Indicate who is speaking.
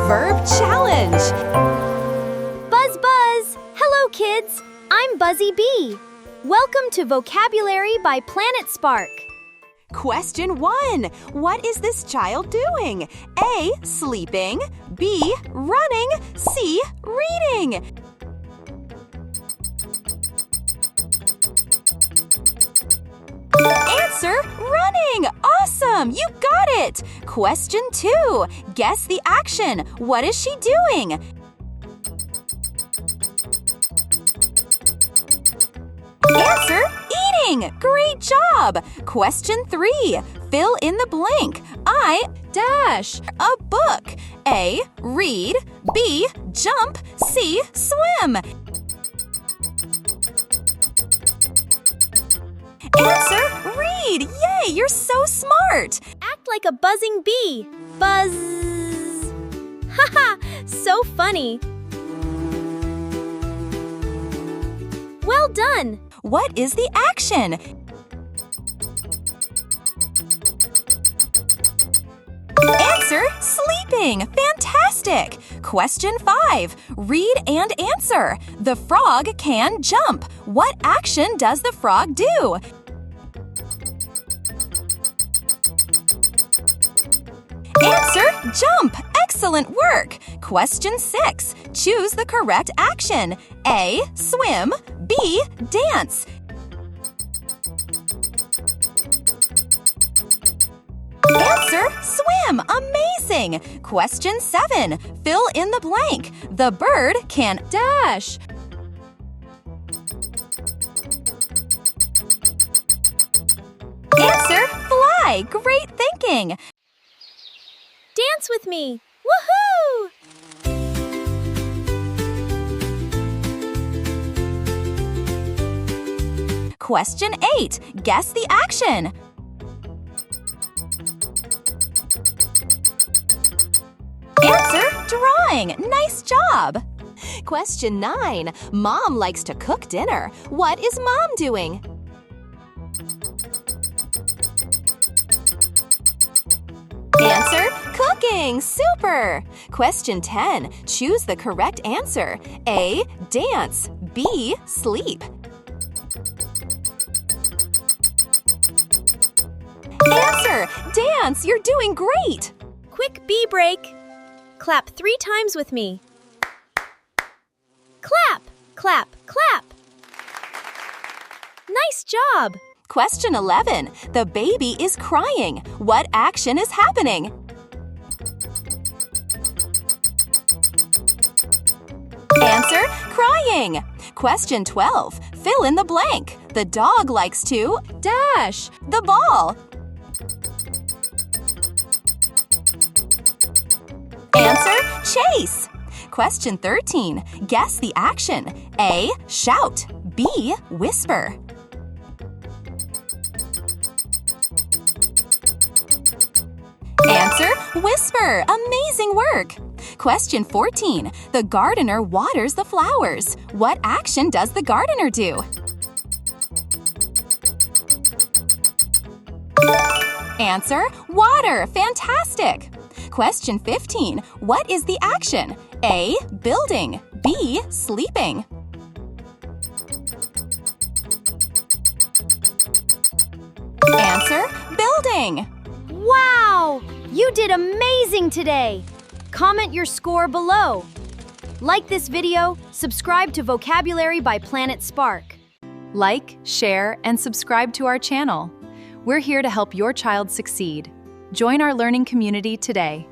Speaker 1: Verb Challenge!
Speaker 2: Buzz, buzz! Hello, kids! I'm Buzzy Bee. Welcome to Vocabulary by PlanetSpark.
Speaker 1: Question 1. What is this child doing? A. Sleeping. B. Running. C. Reading. Answer, running! Awesome! You got it! Question 2. Guess the action. What is she doing? Answer, eating! Great job! Question 3. Fill in the blank. I dash a book. A. Read. B. Jump. C. Swim. Answer, read! Yay, you're so smart!
Speaker 2: Act like a buzzing bee. Buzz! Haha, so funny. Well done.
Speaker 1: What is the action? Answer, sleeping. Fantastic. Question 5. Read and answer. The frog can jump. What action does the frog do? Answer, jump. Excellent work. Question 6. Choose the correct action. A. Swim. B. Dance. Answer, swim. Amazing. Question 7. Fill in the blank. The bird can dash. Answer, fly. Great thinking.
Speaker 2: Dance with me. Woohoo!
Speaker 1: Question 8. Guess the action. Answer, drawing. Nice job. Question 9. Mom likes to cook dinner. What is Mom doing? Answer, cooking. Super. Question 10. Choose the correct answer. A. Dance. B. Sleep. Answer, dance. You're doing great.
Speaker 2: Quick bee break. Clap 3 times with me. Clap, clap, clap. Nice job.
Speaker 1: Question 11. The baby is crying. What action is happening? Answer, crying. Question 12. Fill in the blank. The dog likes to dash the ball. Answer, chase. Question 13. Guess the action. A. Shout. B. Whisper. Answer, whisper. Amazing work. Question 14. The gardener waters the flowers. What action does the gardener do? Answer, water. Fantastic. Question 15. What is the action? A. Building. B. Sleeping. Answer, building.
Speaker 2: Wow! You did amazing today! Comment your score below. Like this video, subscribe to Vocabulary by PlanetSpark.
Speaker 3: Like, share, and subscribe to our channel. We're here to help your child succeed. Join our learning community today.